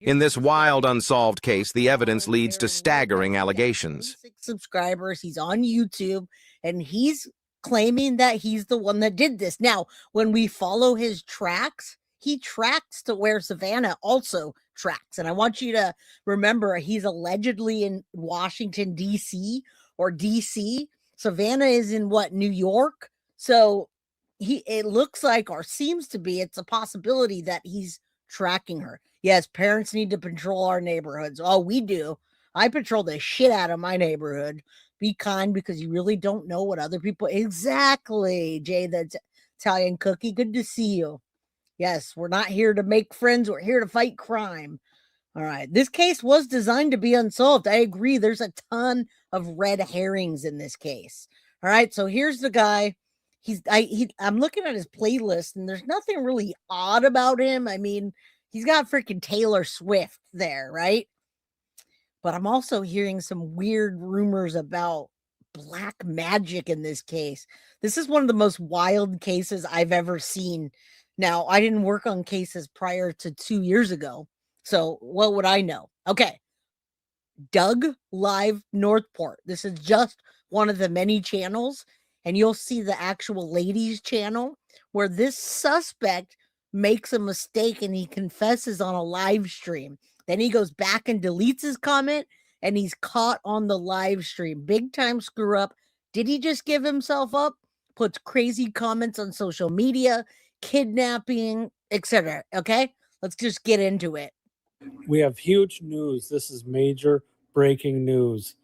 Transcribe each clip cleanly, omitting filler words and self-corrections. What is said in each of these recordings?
In this wild, unsolved case, the evidence leads to staggering allegations. 6 subscribers. He's on YouTube, and he's claiming that he's the one that did this. Now, when we follow his tracks, he tracks to where Savannah also tracks. And I want you to remember, he's allegedly in Washington, D.C. or D.C. Savannah is in what, New York? So it looks like, or seems to be, it's a possibility that he's tracking her. Yes, parents need to patrol our neighborhoods. Oh, we do. I patrol the shit out of my neighborhood. Be kind, because you really don't know what other people. Exactly, Jay, the Italian cookie. Good to see you. Yes, we're not here to make friends. We're here to fight crime. All right. This case was designed to be unsolved. I agree. There's a ton of red herrings in this case. All right. So here's the guy. I'm looking at his playlist, and there's nothing really odd about him. I mean, he's got freaking Taylor Swift there, right? But I'm also hearing some weird rumors about black magic in this case. This is one of the most wild cases I've ever seen. Now, I didn't work on cases prior to 2 years ago, so what would I know? Okay. Doug Live Northport. This is just one of the many channels, and you'll see the actual ladies channel where this suspect makes a mistake and he confesses on a live stream. Then he goes back and deletes his comment, and he's caught on the live stream. Big time screw up. Did he just give himself up? Puts crazy comments on social media, kidnapping, etc. Okay, let's just get into it. We have huge news. This is major breaking news.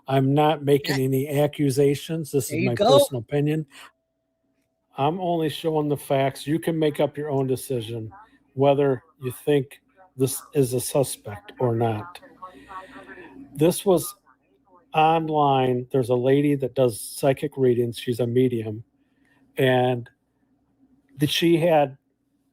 I'm not making any accusations. This is my personal opinion. I'm only showing the facts. You can make up your own decision whether you think this is a suspect or not. This was online. There's a lady that does psychic readings. She's a medium. And she had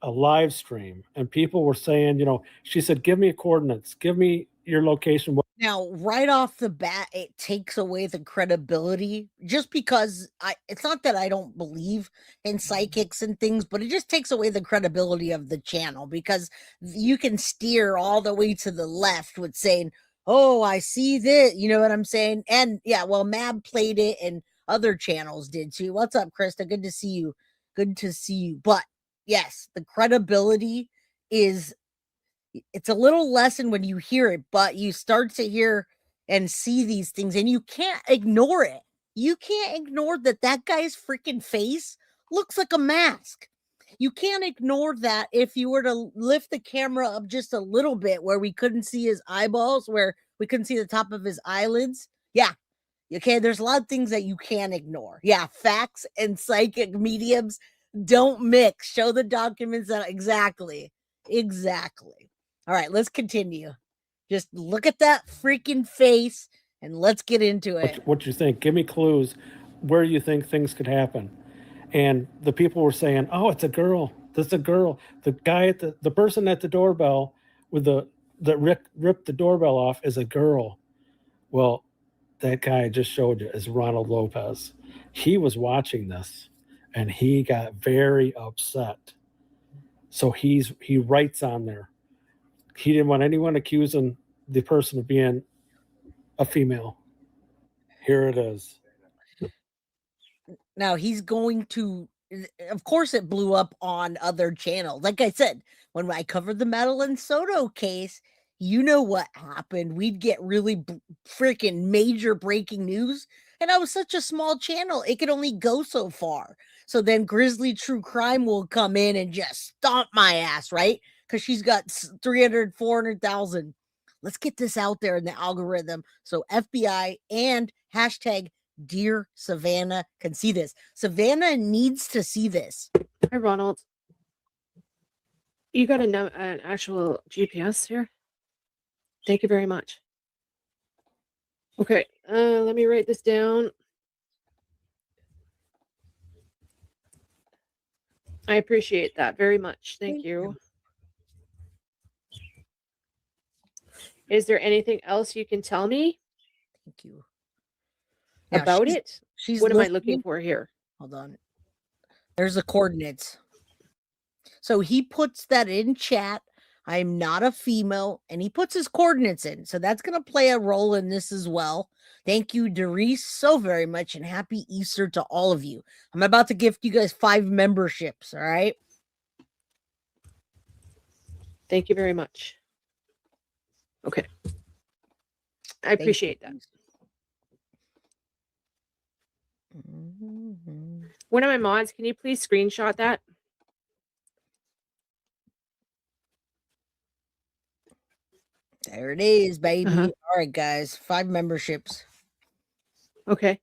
a live stream, and people were saying, she said, give me coordinates, give me your location. Now, right off the bat, it takes away the credibility, just because it's not that I don't believe in psychics and things, but it just takes away the credibility of the channel, because you can steer all the way to the left with saying, oh, I see this, you know what I'm saying? And yeah, well, Mab played it and other channels did too. What's up, Krista? Good to see you. Good to see you. But yes, the credibility it's a little lessened when you hear it, but you start to hear and see these things, and you can't ignore it. You can't ignore that guy's freaking face looks like a mask. You can't ignore that if you were to lift the camera up just a little bit where we couldn't see his eyeballs, where we couldn't see the top of his eyelids. Yeah. Okay. There's a lot of things that you can't ignore. Yeah. Facts and psychic mediums don't mix. Show the documents that exactly. All right, let's continue. Just look at that freaking face and let's get into it. What you think? Give me clues where you think things could happen. And the people were saying, oh, it's a girl. That's a girl. The guy at the person at the doorbell with that ripped the doorbell off is a girl. Well, that guy I just showed you is Ronald Lopez. He was watching this, and he got very upset. So he writes on there. He didn't want anyone accusing the person of being a female. Here it is. Now he's going to, of course it blew up on other channels. Like I said, when I covered the Madeline Soto case, you know what happened. We'd get really freaking major breaking news. And I was such a small channel, it could only go so far. So then Grizzly True Crime will come in and just stomp my ass, right? Because she's got 300, 400,000. Let's get this out there in the algorithm so FBI and hashtag Dear Savannah can see this. Savannah needs to see this. Hi, Ronald. You got an actual GPS here? Thank you very much. Okay, let me write this down. I appreciate that very much. Thank you. Is there anything else you can tell me? Thank you. About it? What am I looking for here? Hold on. There's the coordinates. So he puts that in chat. I'm not a female, and he puts his coordinates in. So that's going to play a role in this as well. Thank you, Ariz, so very much, and happy Easter to all of you. I'm about to gift you guys 5 memberships, all right? Thank you very much. Okay. I appreciate that. Mm-hmm. One of my mods, can you please screenshot that? There it is, baby. Uh-huh. All right, guys, 5 memberships. Okay.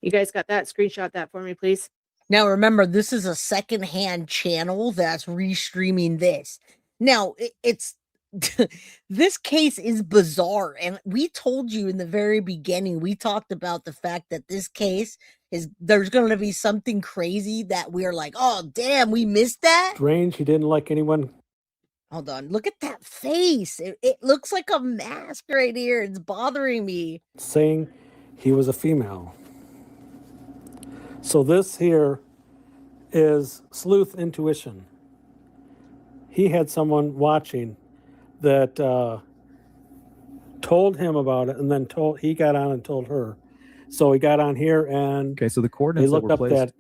You guys got that? Screenshot that for me, please. Now, remember, this is a secondhand channel that's restreaming this. Now, it's this case is bizarre. And we told you in the very beginning, we talked about the fact that this case is there's going to be something crazy that we're like, oh, damn, we missed that. Strange. He didn't like anyone. Hold on. Look at that face. It looks like a mask right here. It's bothering me. Saying he was a female. So this here is sleuth intuition. He had someone watching that told him about it, and then he got on and told her. So he got on here and Okay, so the they coordinates that looked were up placed that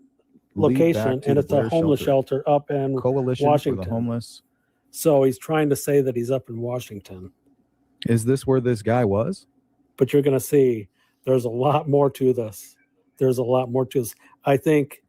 lead location, back to and the it's a Blair homeless shelter up in Coalition Washington. for the Homeless. So he's trying to say that he's up in Washington. Is this where this guy was? But you're going to see there's a lot more to this. There's a lot more to this. I think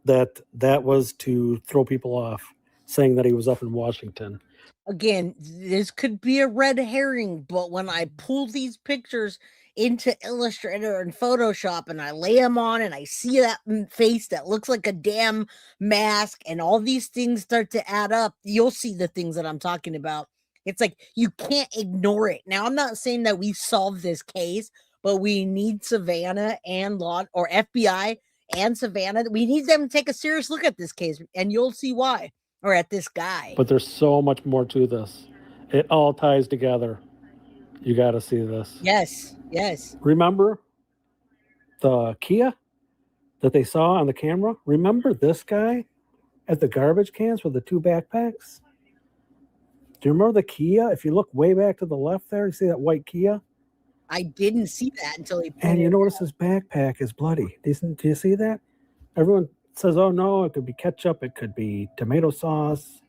that was to throw people off, saying that he was up in Washington. Again, this could be a red herring, but when I pull these pictures into Illustrator and Photoshop and I lay them on and I see that face that looks like a damn mask and all these things start to add up, you'll see the things that I'm talking about. It's like you can't ignore it. Now, I'm not saying that we solved this case, but we need Savannah and FBI and Savannah. We need them to take a serious look at this case, and you'll see why. Or at this guy. But there's so much more to this. It all ties together. You got to see this. Yes. Remember the Kia that they saw on the camera? Remember this guy at the garbage cans with the 2 backpacks? Do you remember the Kia? If you look way back to the left there, you see that white Kia? I didn't see that until he And you notice his backpack is bloody. Do you see that? Everyone says, oh no, it could be ketchup, it could be tomato sauce,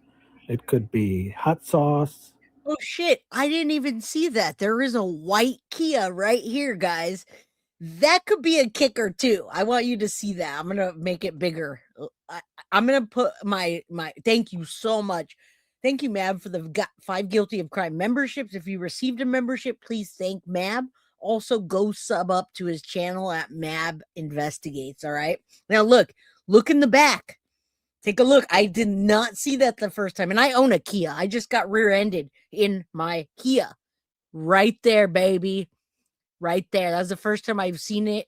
it could be hot sauce. Oh shit, I didn't even see that. There is a white Kia right here, guys. That could be a kicker too. I want you to see that. I'm going to make it bigger. I'm going to put my thank you so much. Thank you, Mab, for the 5 Guilty of Crime memberships. If you received a membership, please thank Mab. Also, go sub up to his channel at Mab Investigates, all right? Now, look in the back. Take a look. I did not see that the first time, and I own a Kia. I just got rear-ended in my Kia. Right there, baby. Right there. That's the first time I've seen it.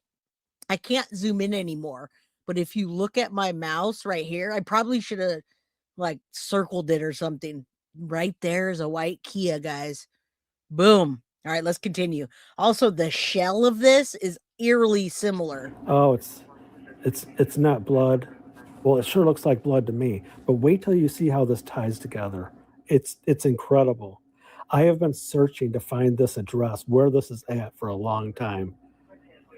I can't zoom in anymore, but if you look at my mouse right here, I probably should have circled it or something. Right there is a white Kia, guys. Boom. All right, let's continue. Also, the shell of this is eerily similar. Oh, it's not blood. Well, it sure looks like blood to me. But wait till you see how this ties together. It's incredible. I have been searching to find this address where this is at for a long time.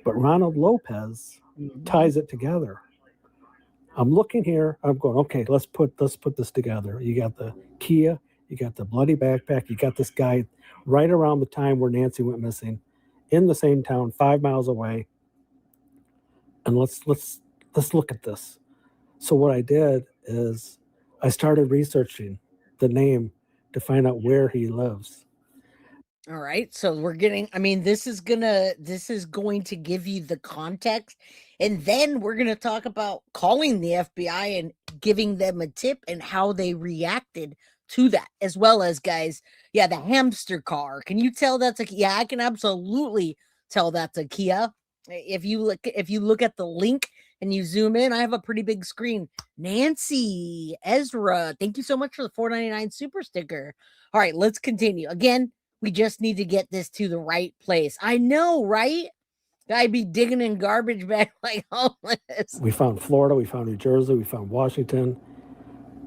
But Ronald Lopez ties it together. I'm looking here. I'm going, okay, let's put this together. You got the Kia, you got the bloody backpack, you got this guy right around the time where Nancy went missing, in the same town, 5 miles away. And let's look at this. So what I did is I started researching the name to find out where he lives. All right. So we're getting, this is going to give you the context. And then we're going to talk about calling the FBI and giving them a tip and how they reacted to that, as well as, guys, the hamster car. Can you tell that's a Kia? I can absolutely tell that's a Kia. If you look at the link and you zoom in, I have a pretty big screen. Nancy, Ezra, thank you so much for the $4.99 super sticker. All right, let's continue. Again, we just need to get this to the right place. I know, right? I'd be digging in garbage bags like homeless. We found Florida, we found New Jersey, we found Washington.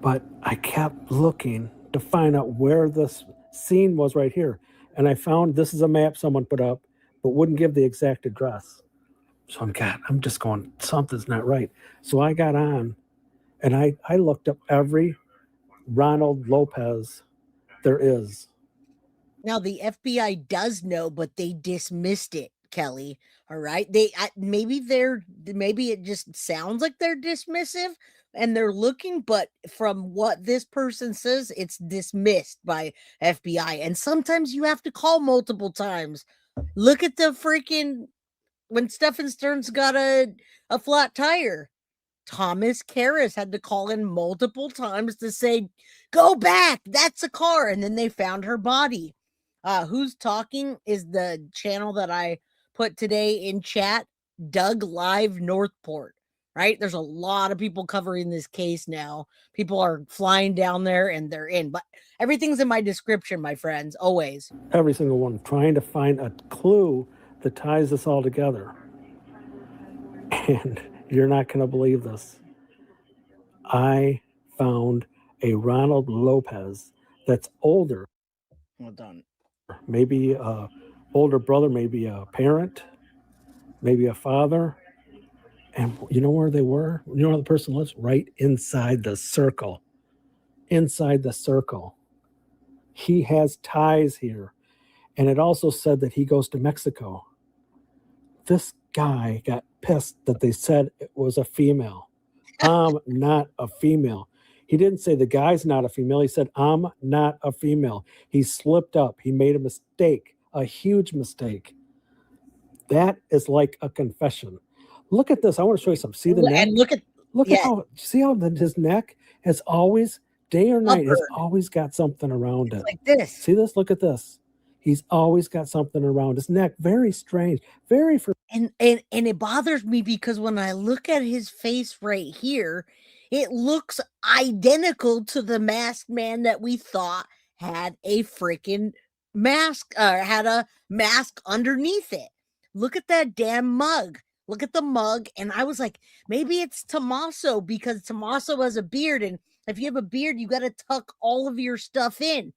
But I kept looking to find out where this scene was right here. And I found this is a map someone put up, but wouldn't give the exact address. So I'm just going, something's not right. So I got on and I looked up every Ronald Lopez there is. Now the FBI does know, but they dismissed it, Kelly. All right. Maybe it just sounds like they're dismissive and they're looking, but from what this person says, it's dismissed by FBI. And sometimes you have to call multiple times. Look at the freaking when Stephen Stern's got a flat tire. Thomas Karras had to call in multiple times to say, go back, that's a car. And then they found her body. Who's Talking is the channel that I put today in chat. Doug Live Northport, right? There's a lot of people covering this case now. People are flying down there and they're in. But everything's in my description, my friends, always. Every single one, trying to find a clue that ties this all together. And you're not going to believe this. I found a Ronald Lopez that's older. Well done. Maybe a older brother, maybe a parent, maybe a father. And you know where they were? You know where the person lives? Right inside the circle. Inside the circle. He has ties here. And it also said that he goes to Mexico. This guy got pissed that they said it was a female. I'm not a female. He didn't say the guy's not a female. He said, I'm not a female. He slipped up. He made a mistake, a huge mistake. That is like a confession. Look at this. I want to show you something. See the neck? And look at how, see how his neck has always, day or night, has always got something around it. Like this. See this? Look at this. He's always got something around his neck. Very strange. Very and it bothers me because when I look at his face right here, it looks identical to the masked man that we thought had a freaking mask, had a mask underneath it. Look at that damn mug. Look at the mug. And I was like, maybe it's Tommaso because Tommaso has a beard. And if you have a beard, you got to tuck all of your stuff in.